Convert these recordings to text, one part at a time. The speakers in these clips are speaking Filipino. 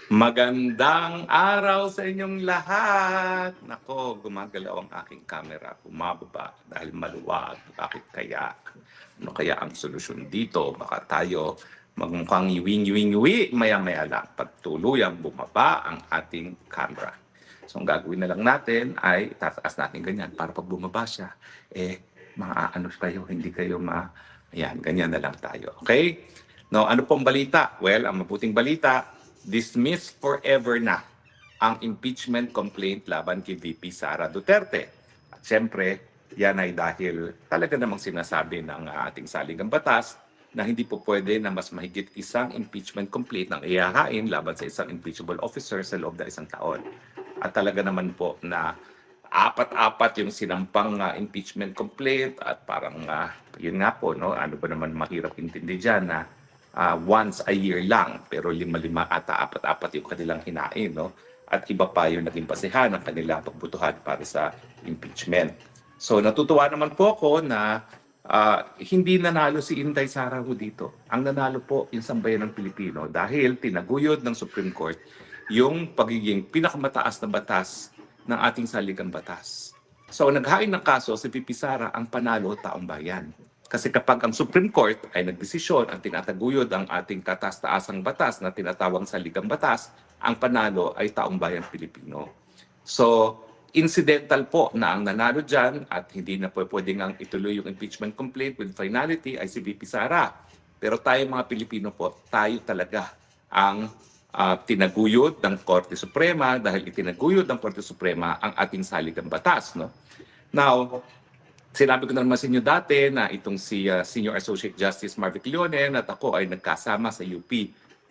Magandang araw sa inyong lahat! Nako, gumagalaw ang aking camera, bumababa dahil maluwag. Bakit kaya? Ano kaya ang solusyon dito? Baka tayo magmukhang iwing-iwing-iwi maya-maya lang pag tuluyang bumaba ang ating camera. So ang gagawin na lang natin ay tataas natin ganyan para pag bumaba siya, maaano kayo, hindi kayo Ayan, ganyan na lang tayo. Okay? No, ano pong balita? Well, ang mabuting balita, dismissed forever na ang impeachment complaint laban kay VP Sara Duterte. At siyempre, yan ay dahil talaga namang sinasabi ng ating saligang batas na hindi po pwede na mas mahigit isang impeachment complaint ang ihahain laban sa isang impeachable officer sa loob ng isang taon. At talaga naman po na apat-apat yung sinampang impeachment complaint at parang yun nga po, no, ano ba naman mahirap intindi dyan na once a year lang pero lima-lima ata apat-apat yung kanilang hinain, no? At iba pa yung naging basehan ng kanilang pagbutuhan para sa impeachment. So natutuwa naman po ako na hindi nanalo si Inday Sara ho dito. Ang nanalo po yung sambayan ng Pilipino dahil tinaguyod ng Supreme Court yung pagiging pinakamataas na batas ng ating saligang batas. So naghain ng kaso si VP Sara, ang panalo taong bayan. Kasi kapag ang Supreme Court ay nagdesisyon ang tinataguyod ang ating kataas-taasang batas na tinatawang saligang batas, ang panalo ay taong bayan Pilipino. So, incidental po na ang nanalo dyan at hindi na po pwedeng ang ituloy yung impeachment complaint with finality ay si VP Sara. Pero tayo mga Pilipino po, tayo talaga ang tinaguyod ng Korte Suprema dahil itinaguyod ng Korte Suprema ang ating saligang batas. No? Now, sinabi ko na naman sa inyo dati na itong si Senior Associate Justice Marvic Leonen at ako ay nagkasama sa UP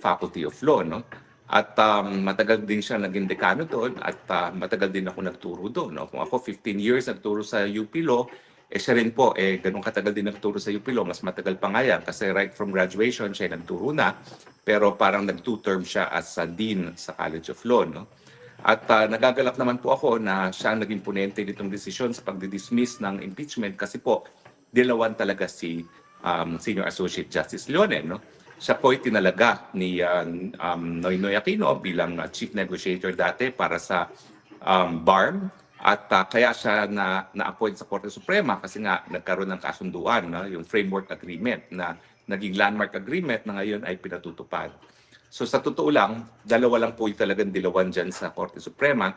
Faculty of Law. No? At matagal din siya naging dekano doon at matagal din ako nagturo doon. No? Kung ako 15 years nagturo sa UP Law, siya rin po, ganun katagal din nagturo sa UP Law, mas matagal pa nga yan kasi right from graduation siya nagturo na, pero parang nag-2 term siya as Dean sa College of Law. No? At nagagalak naman po ako na siya ang naging ponente nitong desisyon sa pagdi-dismiss ng impeachment kasi po, dilawan talaga si Senior Associate Justice Leonen. No? Siya po ay tinalaga ni Noynoy Aquino bilang chief negotiator dati para sa BARM at kaya siya na-appoint sa Korte Suprema kasi nga nagkaroon ng kasunduan, no? Yung framework agreement na naging landmark agreement na ngayon ay pinatutupad. So sa totoo lang, dalawa lang po yung talagang dilawan dyan sa Korte Suprema,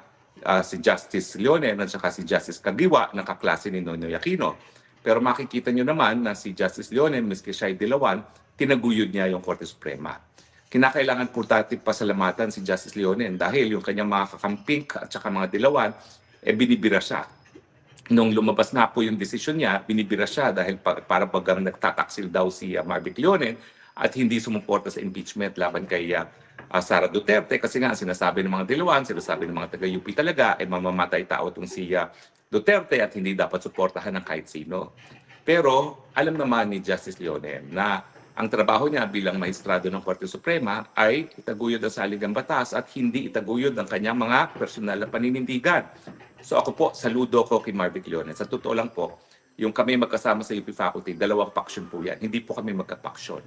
si Justice Leonen at saka si Justice Caguioa, na kaklase ni Noynoy Aquino. Pero makikita nyo naman na si Justice Leonen, miski siya ay dilawan, tinaguyod niya yung Korte Suprema. Kinakailangan po natin pasalamatan si Justice Leonen dahil yung kanyang mga kakamping at saka mga dilawan, binibira siya. Nung lumabas na po yung desisyon niya, binibira siya dahil para bagang nagtataksil daw si Marvic Leonen at hindi sumuporta sa impeachment laban kay Sara Duterte kasi nga sinasabi ng mga dilawan, sinasabi ng mga taga-UP talaga ay mamamatay tao itong si Duterte at hindi dapat suportahan ng kahit sino. Pero alam naman ni Justice Leonen na ang trabaho niya bilang maestrado ng Korte Suprema ay itaguyod ang saligang batas at hindi itaguyod ang kanyang mga personal na paninindigan. So ako po, saludo ko kay Marvic Leonen. Sa totoo lang po, yung kami magkasama sa UP Faculty, dalawang faction po yan. Hindi po kami magka-faction.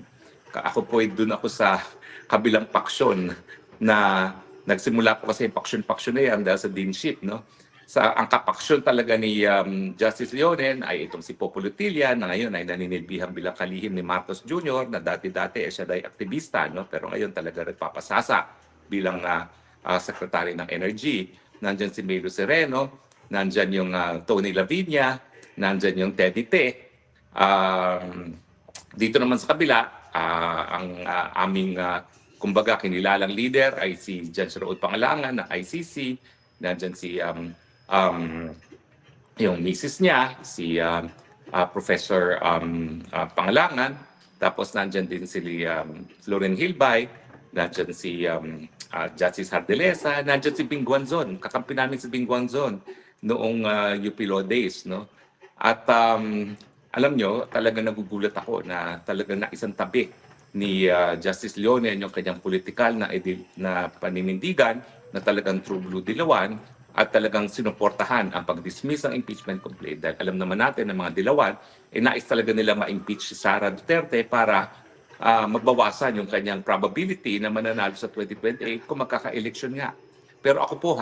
Ako po, doon ako sa kabilang faction na nagsimula po kasi yung faction na yan dahil sa deanship, no? Ang kapaksyon talaga ni Justice Leonen ay itong si Popolo Tilla na ngayon ay naninilbihang bilang kalihim ni Marcos Jr. na dati-dati siya ay aktivista, no? Pero ngayon talaga nagpapasasa bilang Secretary ng Energy. Nandyan si Melo Sereno, nandyan yung Tony Lavinia, nandyan yung Teddy Te. Dito naman sa kabila, ang aming kumbaga kinilalang leader ay si Judge Raul Pangalangan ng ICC. Nandyan si yung misis niya, si Professor Pangalangan. Tapos nandyan din si Floren Hilbay, nandyan si Justice Hardelesa, nandyan si Bing Guanzon. Kakampi namin si Bing Guanzon noong UP Law Days. No? At alam nyo, talagang nagugulat ako na talagang naisang tabi ni Justice Leonen yung kanyang politikal na paninindigan na talagang true blue dilawan at talagang sinuportahan ang pag-dismiss ng impeachment complaint dahil alam naman natin ng mga dilawan, nais talaga nila ma-impeach si Sara Duterte para mabawasan yung kanyang probability na mananalo sa 2028 kung magkaka-election nga. Pero ako po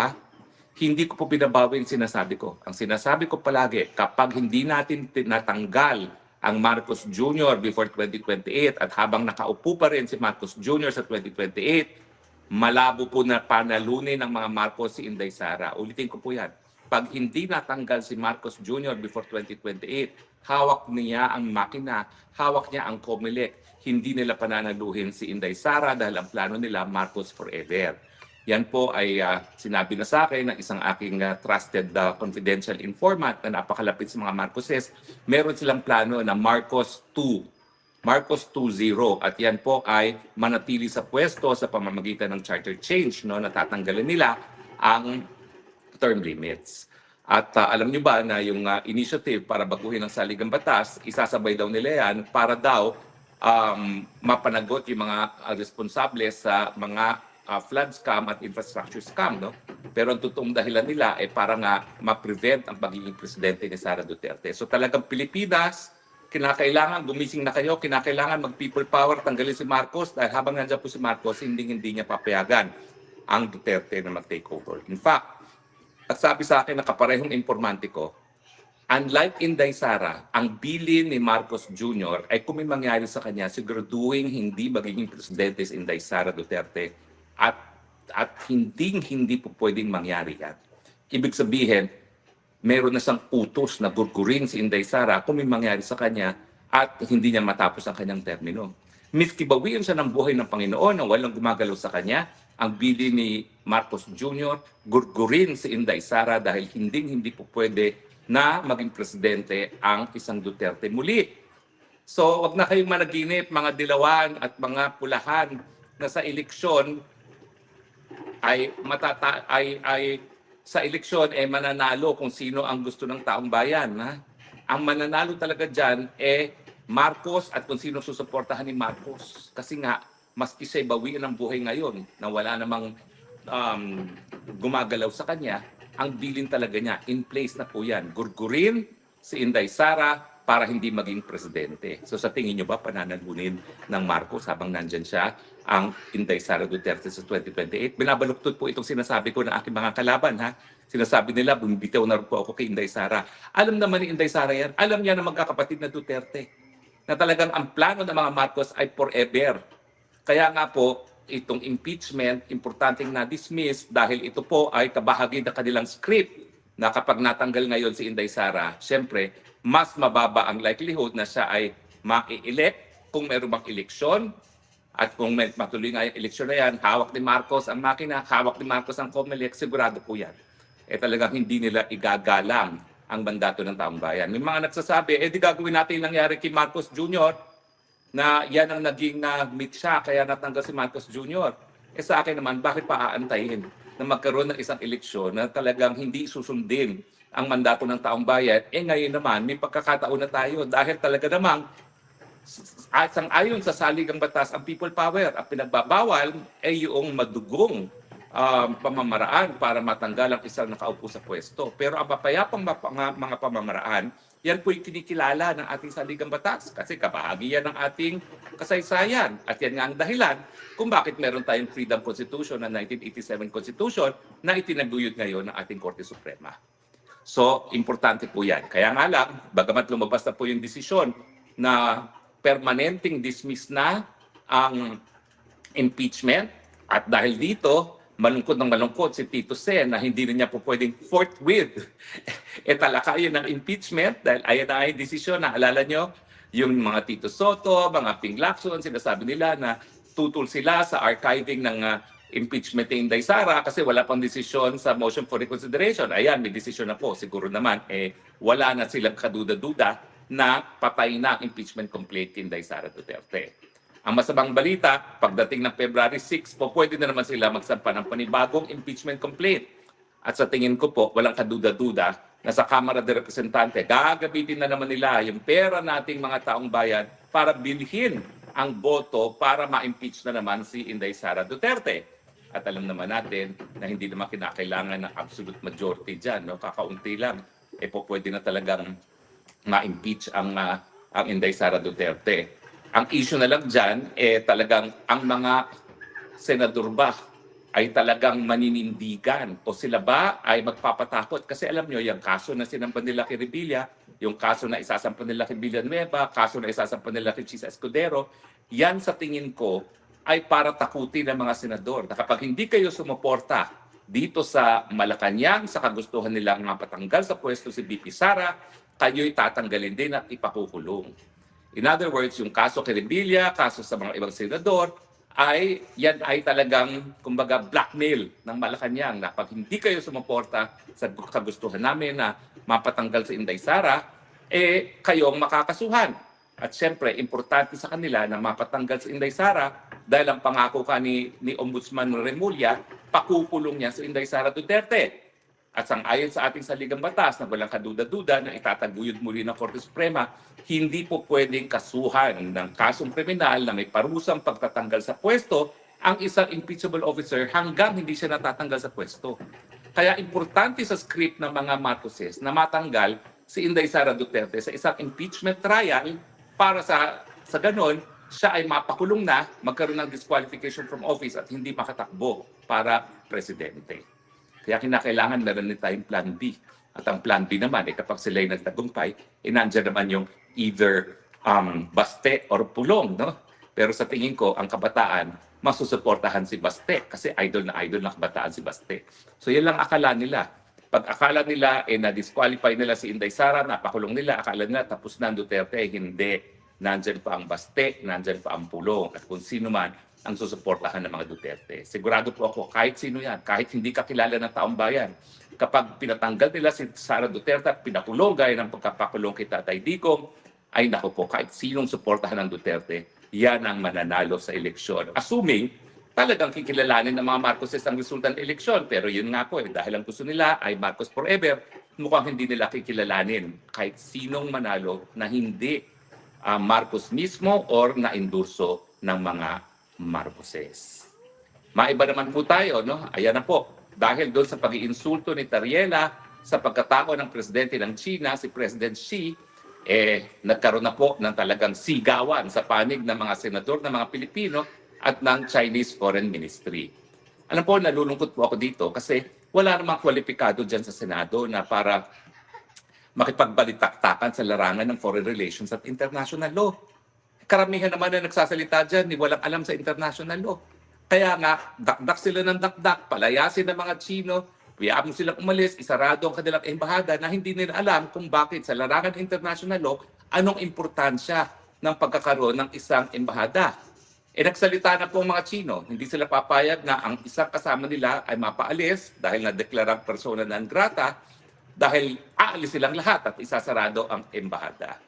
hindi ko po binabawi yung sinasabi ko. Ang sinasabi ko palagi, kapag hindi natin tinatanggal ang Marcos Jr. before 2028 at habang nakaupo pa rin si Marcos Jr. sa 2028, malabo po na panalunin ng mga Marcos si Inday Sara. Ulitin ko po yan. Pag hindi natanggal si Marcos Jr. before 2028, hawak niya ang makina, hawak niya ang COMELEC. Hindi nila pananaluhin si Inday Sara dahil ang plano nila Marcos forever. Yan po ay sinabi na sa akin ng isang aking trusted confidential informant na napakalapit sa mga Marcoses. Meron silang plano na Marcos 2, Marcos 2.0 at yan po ay manatili sa pwesto sa pamamagitan ng charter change, no, natatanggalan nila ang term limits. At alam niyo ba na yung initiative para baguhin ang saligang batas, isasabay daw nila yan para daw mapanagot yung mga responsable sa mga flood scam at infrastructure scam, no? Pero ang totoong dahilan nila ay para nga ma-prevent ang pagiging presidente ni Sara Duterte. So talagang Pilipinas, kinakailangan, gumising na kayo, kinakailangan mag-people power, tanggalin si Marcos dahil habang nandiyan po si Marcos, hindi niya papayagan ang Duterte na mag-take over. In fact, at sabi sa akin na kaparehong informante ko, unlike Inday Sara, ang bilin ni Marcos Jr. ay kung may mangyari sa kanya, siguraduhin hindi magiging presidente si Inday Sara Duterte at hindi po pwedeng mangyari yan. Ibig sabihin, meron na siyang utos na gurgurin si Inday Sara kung may mangyari sa kanya at hindi niya matapos ang kanyang termino. Miski bawian siya ng buhay ng Panginoon na walang gumagalaw sa kanya, ang bili ni Marcos Jr., gurgurin si Inday Sara dahil hindi po pwede na maging presidente ang isang Duterte muli. So, wag na kayong managinip, mga dilawan at mga pulahan na sa eleksyon ay sa eleksyon mananalo kung sino ang gusto ng taong bayan. Ang mananalo talaga dyan Marcos at kung sino susuportahan ni Marcos. Kasi nga, maski siya'y bawiin ang buhay ngayon na wala namang gumagalaw sa kanya, ang bilin talaga niya, in place na po yan. Gurgurin si Inday Sara para hindi maging presidente. So sa tingin nyo ba pananalunin ng Marcos habang nandyan siya ang Inday Sara Duterte sa 2028? Binabaluktot po itong sinasabi ko ng aking mga kalaban. Sinasabi nila, bumibitaw na po ako kay Inday Sara. Alam naman ni Inday Sara yan. Alam niya na magkakapatid na Duterte. Na talagang ang plano ng mga Marcos ay forever. Kaya nga po, itong impeachment, importanteng na-dismiss dahil ito po ay kabahagi ng kanilang script na kapag natanggal ngayon si Inday Sara, syempre, mas mababa ang likelihood na siya ay ma-elect kung meron bang eleksyon. At kung matuloy nga yung eleksyon na yan, hawak ni Marcos ang makina, hawak ni Marcos ang COMELEC, sigurado po yan. Talagang hindi nila igagalang ang mandato ng taong bayan. May mga nagsasabi, di gagawin natin yung nangyari kay Marcos Jr. na yan ang naging na-meet siya, kaya natanggal si Marcos Jr. Sa akin naman, bakit pa aantayin na magkaroon ng isang eleksyon na talagang hindi susundin ang mandato ng taong bayan? Ngayon naman, may pagkakataon na tayo dahil talaga namang ayon sa saligang batas ang people power. Ang pinagbabawal ay yung madugong pamamaraan para matanggal ang isang nakaupo sa pwesto. Pero ang mapayapang mga pamamaraan, yan po yung kinikilala ng ating saligang batas kasi kabahagi yan ng ating kasaysayan. At yan nga ang dahilan kung bakit meron tayong Freedom Constitution na 1987 Constitution na itinaguyod ngayon ng ating Korte Suprema. So, importante po yan. Kaya nga lang, bagamat lumabas na po yung desisyon na permanenteng dismiss na ang impeachment at dahil dito, malungkot si Tito Sen na hindi na niya po pwedeng forthwith talakayin ng impeachment dahil ayan na ay desisyon. Naalala nyo, yung mga Tito Soto, mga Ping Lacson, sinasabi nila na tutol sila sa archiving ng impeachment ni Inday Sara kasi wala pang desisyon sa motion for reconsideration. Ayan, may desisyon na po. Siguro naman, wala na silang kaduda-duda na patay na ang impeachment complaint kay Inday Sara Duterte. Ang masamang balita, pagdating ng February 6 po, pwede na naman sila magsampa ng panibagong impeachment complaint. At sa tingin ko po, walang kaduda-duda na sa Kamara de Representante, gagabitin na naman nila yung pera nating mga taong bayan para bilhin ang boto para ma-impeach na naman si Inday Sara Duterte. At alam naman natin na hindi naman kinakailangan ng absolute majority dyan. No? Kakaunti lang, po pwede na talagang ma-impeach ang Inday Sara Duterte. Ang issue na lang dyan, talagang ang mga senador ba ay talagang maninindigan o sila ba ay magpapatakot? Kasi alam nyo, yung kaso na sinampan nila kay Revilla, yung kaso na isasampan nila kay Villanueva, kaso na isasampan nila kay Chisa Escudero, yan sa tingin ko ay para takutin ng mga senador na kapag hindi kayo sumuporta dito sa Malacanang sa kagustuhan nilang mapatanggal sa pwesto si BP Sara, kayo'y tatanggalin din at ipakukulong. In other words, yung kaso kay Revilla, kaso sa mga ibang senador, yan ay talagang, kumbaga, blackmail ng Malacanang na pag hindi kayo sumuporta sa kagustuhan namin na mapatanggal sa Inday Sara, kayong makakasuhan. At syempre, importante sa kanila na mapatanggal sa Inday Sara dahil ang pangako ka ni Ombudsman Remulla, pakukulong niya sa Inday Sara Duterte. At sang-ayon sa ating saligang batas na walang kaduda-duda na itataguyod muli ng Korte Suprema, hindi po pwedeng kasuhan ng kasong kriminal na may parusang pagtatanggal sa pwesto ang isang impeachable officer hanggang hindi siya natatanggal sa pwesto. Kaya importante sa script ng mga Marcoses na matanggal si Inday Sara Duterte sa isang impeachment trial para sa ganon, siya ay mapakulong na, magkaroon ng disqualification from office at hindi makatakbo para presidente. Kaya kinakailangan meron din tayong plan B. At ang plan B naman, kapag sila ay nagtagumpay, nandiyan naman yung either baste or pulong. No? Pero sa tingin ko, ang kabataan, masusuportahan si Baste kasi idol ng kabataan si Baste. So yan lang akala nila. Pag akala nila, na-disqualify nila si Inday Sara, napakulong nila, akala nila tapos na ang Duterte, hindi. Nandyan pa ang Baste, nandyan pa ang pulong. At kung sino man, ang susuportahan ng mga Duterte. Sigurado po ako, kahit sino yan, kahit hindi kakilala ng taong bayan, kapag pinatanggal nila si Sara Duterte at pinakulong gaya ng pagkapakulong kay Tatay Digong, ay naku po, kahit sinong suportahan ng Duterte, yan ang mananalo sa eleksyon. Assuming, talagang kikilalanin ng mga Marcoses ang resulta ng eleksyon. Pero yun nga po, dahil ang gusto nila ay Marcos forever, mukhang hindi nila kikilalanin kahit sinong manalo na hindi Marcos mismo or na-endurso ng mga Marcoses. Maiba naman po tayo, no? Ayan na po. Dahil doon sa pag-iinsulto ni Tariela sa pagkatao ng presidente ng China, si President Xi, nagkaroon na po ng talagang sigawan sa panig ng mga senador ng mga Pilipino at ng Chinese Foreign Ministry. Alam po, nalulungkot po ako dito kasi wala namang kwalipikado dyan sa Senado na para makipagbalitaktakan sa larangan ng foreign relations at international law. Karamihan naman na nagsasalita dyan, walang alam sa international law. Kaya nga, dakdak sila ng dakdak, palayasin ng mga Chino, hayaan mo silang umalis, isarado ang kanilang embahada na hindi nila alam kung bakit sa larangan ng international law, anong importansya ng pagkakaroon ng isang embahada. Nagsalita na po ang mga Chino, hindi sila papayag na ang isang kasama nila ay mapaalis dahil na-deklarang persona non grata dahil aalis silang lahat at isasarado ang embahada.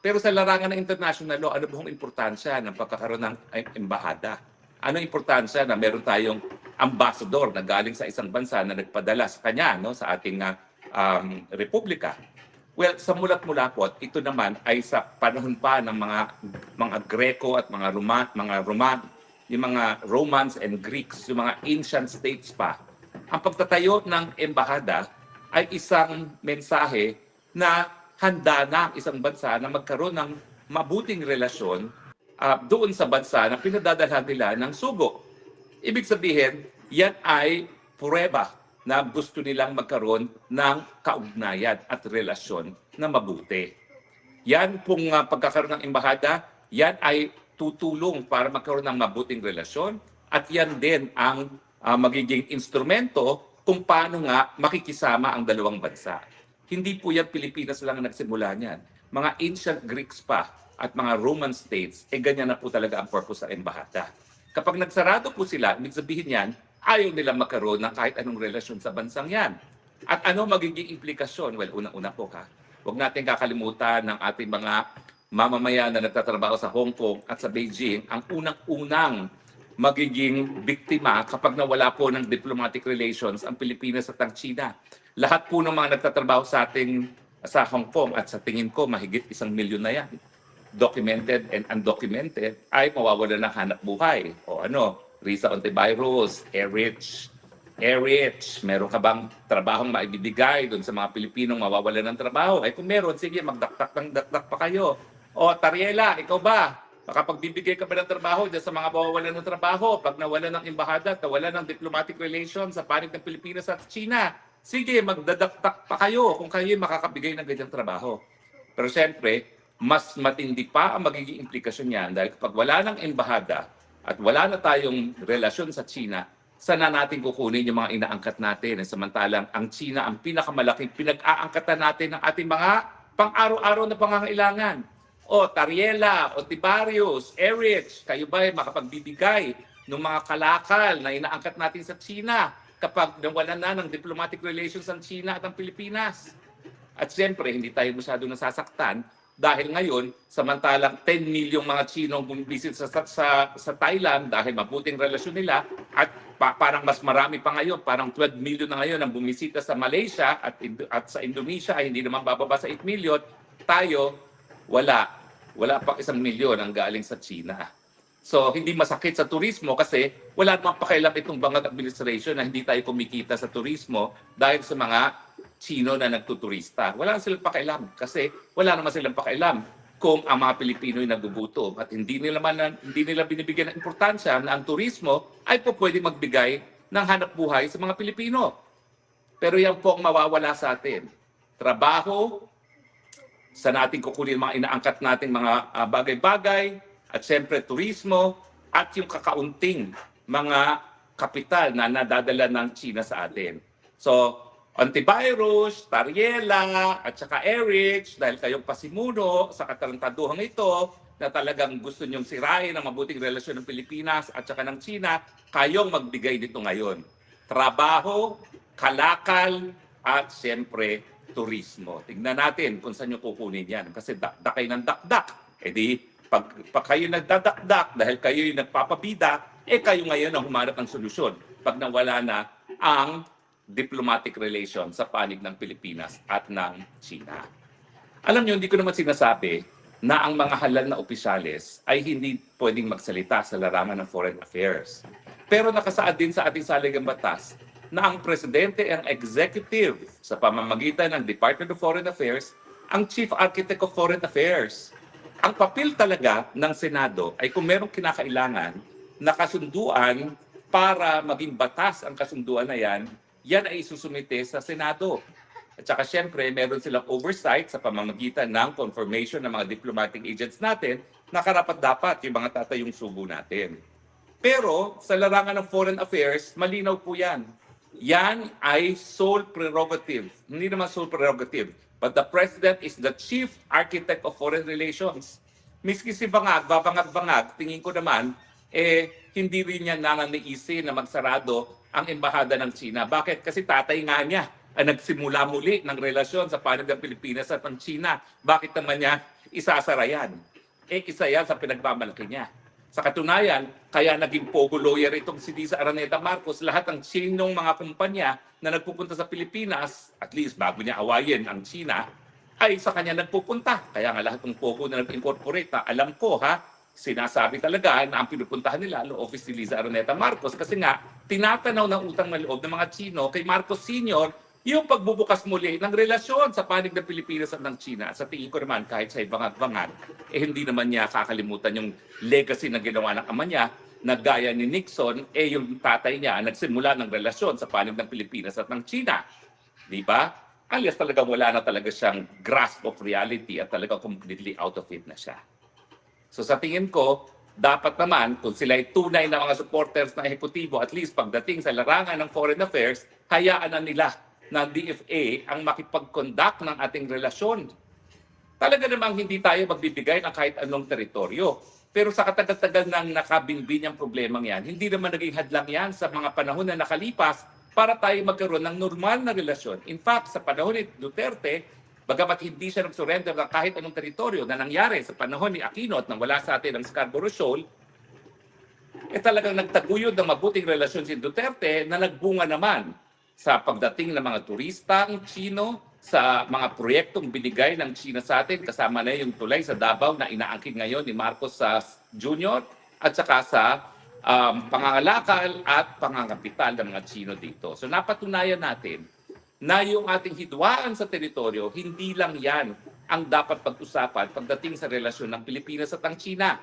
Pero sa larangan ng international law, ano bang importansya ng pagkakaroon ng embahada? Ano importansya na meron tayong ambassador na galing sa isang bansa na nagpadala sa kanya, no, sa ating republika? Well, sa mulat-mula po, ito naman ay sa panahon pa ng mga Greco at mga Roman, yung mga Romans and Greeks, yung mga ancient states pa. Ang pagtatayo ng embahada ay isang mensahe na handa na ang isang bansa na magkaroon ng mabuting relasyon doon sa bansa na pinadadalhan nila ng sugo. Ibig sabihin, yan ay pruweba na gusto nilang magkaroon ng kaugnayan at relasyon na mabuti. Yan pong pagkakaroon ng embahada, yan ay tutulong para magkaroon ng mabuting relasyon at yan din ang magiging instrumento kung paano nga makikisama ang dalawang bansa. Hindi po yan Pilipinas lang ang nagsimula niyan. Mga ancient Greeks pa at mga Roman states, ganyan na po talaga ang purpose ng embahada. Kapag nagsarado po sila, ibig sabihin yan, ayaw nila magkaroon ng kahit anong relasyon sa bansang yan. At ano magiging implikasyon? Well, unang-una po huwag natin kakalimutan ng ating mga mamamayan na nagtatrabaho sa Hong Kong at sa Beijing, ang unang-unang magiging biktima kapag nawala po ng diplomatic relations ang Pilipinas at ang China. Lahat po ng mga nagtatrabaho sa Hong Kong at sa tingin ko mahigit 1 milyon na yan, documented and undocumented, ay mawawala ng hanap buhay. O ano, Risa Ontiveros, Erich, meron ka bang trabahong maibibigay doon sa mga Pilipinong mawawala ng trabaho? Ay kung meron, sige, magdaktak ng daktak pa kayo. O Tariela, ikaw ba? Makapagbibigay ka ba ng trabaho dyan sa mga mawawalan ng trabaho pag nawala ng embahada at nawala ng diplomatic relations sa panig ng Pilipinas at China? Sige, magdadaktak pa kayo kung kayo makakabigay ng ganyang trabaho. Pero siyempre, mas matindi pa ang magiging implikasyon niyan dahil kapag wala ng embahada at wala na tayong relasyon sa China, sana natin kukunin yung mga inaangkat natin. Samantalang ang China ang pinakamalaking pinag-aangkatan natin ng ating mga pang-araw-araw na pangangailangan. O Tariela, o Tibarius, Erich, kayo ba ay makapagbibigay ng mga kalakal na inaangkat natin sa China kapag nawala na ng diplomatic relations ang China at ang Pilipinas? At siyempre, hindi tayo masyadong nasasaktan dahil ngayon, samantalang 10 milyong mga Chinong bumibisit sa Thailand dahil mabuting relasyon nila at parang mas marami pa ngayon, parang 12 million na ngayon ang bumisita sa Malaysia at sa Indonesia ay hindi naman bababa sa 8 million, tayo wala. Wala pang 1 milyon ang galing sa China. So, hindi masakit sa turismo kasi wala namang pakialam itong Bangag administration na hindi tayo kumikita sa turismo dahil sa mga Chino na nagtuturista. Wala silang pakialam kasi wala naman silang pakialam kung ang mga Pilipino ay nagugutom at hindi nila binibigyan ng importansya na ang turismo ay po pwedeng magbigay ng hanap buhay sa mga Pilipino. Pero yan po ang mawawala sa atin. Trabaho, sa natin kukunin mga inaangkat nating mga bagay-bagay, at siyempre turismo, at yung kakaunting mga kapital na nadadala ng China sa atin. So, Antivirus, Tariela, at saka Erich, dahil kayong pasimuno sa katarantaduhang ito, na talagang gusto nyong sirain ang mabuting relasyon ng Pilipinas at saka ng China, kayong magbigay dito ngayon. Trabaho, kalakal, at siyempre, turismo. Tingnan natin kung saan nyo kukunin yan. Kasi dakdak kayo ng dakdak. E di, pag kayo nagdadakdak dahil kayo yung nagpapabida, kayo ngayon ang humanap ng solusyon pag nawala na ang diplomatic relation sa panig ng Pilipinas at ng China. Alam nyo, hindi ko naman sinasabi na ang mga halal na opisyales ay hindi pwedeng magsalita sa larangan ng foreign affairs. Pero nakasaad din sa ating saligang batas na ang presidente ang executive sa pamamagitan ng Department of Foreign Affairs, ang chief architect of foreign affairs. Ang papel talaga ng Senado ay kung merong kinakailangan na kasunduan para maging batas ang kasunduan na yan ay isusumite sa Senado. At saka siyempre, meron silang oversight sa pamamagitan ng confirmation ng mga diplomatic agents natin na karapat-dapat yung mga tatayong sugo natin. Pero sa larangan ng foreign affairs, malinaw po yan. Yan ay sole prerogative. Hindi naman sole prerogative. But the President is the chief architect of foreign relations. Miski si Bangag, babangag-bangag, tingin ko naman, hindi rin niya nananiisin na magsarado ang embahada ng China. Bakit? Kasi tatay nga niya ang nagsimula muli ng relasyon sa panig ng Pilipinas at ng China. Bakit naman niya isasara yan? Isa yan sa pinagmamalaki niya. Sa katunayan, kaya naging pogo lawyer itong si Liza Araneta Marcos. Lahat ng Chinong mga kumpanya na nagpupunta sa Pilipinas, at least bago niya awayin ang China, ay sa kanya nagpupunta. Kaya nga lahat ng pogo na nag-incorporate, alam ko sinasabi talaga na ang pinupuntahan nila ang office ni Liza Araneta Marcos kasi nga tinatanaw ng utang na loob ng mga Chino kay Marcos Sr. yung pagbubukas muli ng relasyon sa panig ng Pilipinas at ng China. Sa tingin ko naman, kahit sa ibang-bangan, hindi naman niya kakalimutan yung legacy na ginawa ng ama niya na gaya ni Nixon, yung tatay niya nagsimula ng relasyon sa panig ng Pilipinas at ng China. Di ba? Alias talagang wala na talaga siyang grasp of reality at talagang completely out of it na siya. So sa tingin ko, dapat naman, kung sila ay tunay na mga supporters ng ehekutibo, at least pagdating sa larangan ng foreign affairs, hayaan na nila na DFA ang makipag-conduct ng ating relasyon. Talaga namang hindi tayo magbibigay ng kahit anong teritoryo. Pero sa katagal-tagal ng nakabinbin ang problemang yan, hindi naman naging hadlang yan sa mga panahon na nakalipas para tayo magkaroon ng normal na relasyon. In fact, sa panahon ni Duterte, bagamat hindi siya nag-surrender ng kahit anong teritoryo na nangyari sa panahon ni Aquino at nang wala sa atin ang Scarborough Shoal, talagang nagtaguyod ng mabuting relasyon si Duterte na nagbunga naman sa pagdating ng mga turistang Chino, sa mga proyektong binigay ng China sa atin, kasama na yung tulay sa Davao na inaangkin ngayon ni Marcos Jr. at saka sa pangangalakal at pangangapital ng mga Chino dito. So napatunayan natin na yung ating hidwaan sa teritoryo, hindi lang yan ang dapat pag-usapan pagdating sa relasyon ng Pilipinas at ng China.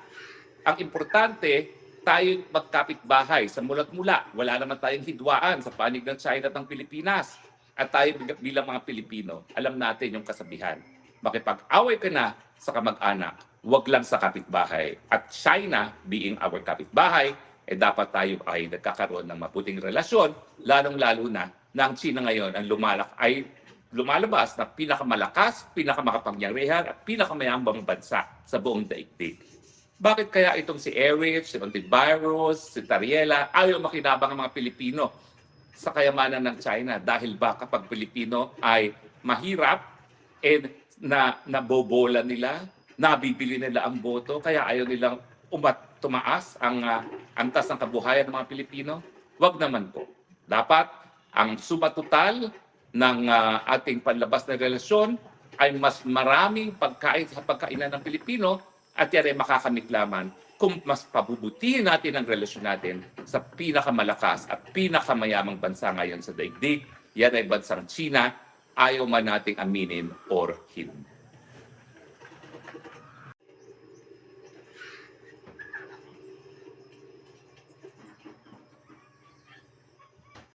Ang importante, tayo magkapit-bahay sa mulat-mula. Wala naman tayong hidwaan sa panig ng China at ng Pilipinas. At tayo bilang mga Pilipino, alam natin yung kasabihan. Makipag-away ka na sa kamag-anak, wag lang sa kapitbahay. At China, being our kapitbahay, dapat tayo ay nagkakaroon ng mabuting relasyon, lalong-lalo na ang China ngayon ang lumalabas na pinakamalakas, pinakamakapangyarihan at pinakamayamang bansa sa buong daigdig. Bakit kaya itong si Erich, si Ontiveros, si Tariela, ayaw makinabang ang mga Pilipino sa kayamanan ng China? Dahil ba kapag Pilipino ay mahirap, nabobola nila, nabibili nila ang boto, kaya ayaw nilang tumaas ang antas ng kabuhayan ng mga Pilipino? Wag naman po. Dapat ang sumatotal ng ating panlabas na relasyon ay mas maraming pagkain sa pagkainan ng Pilipino at yan ay makakamit lamang kung mas pabubutihin natin ang relasyon natin sa pinakamalakas at pinakamayamang bansa ngayon sa daigdig. Yan ay bansang China, ayaw man nating aminin or hindi.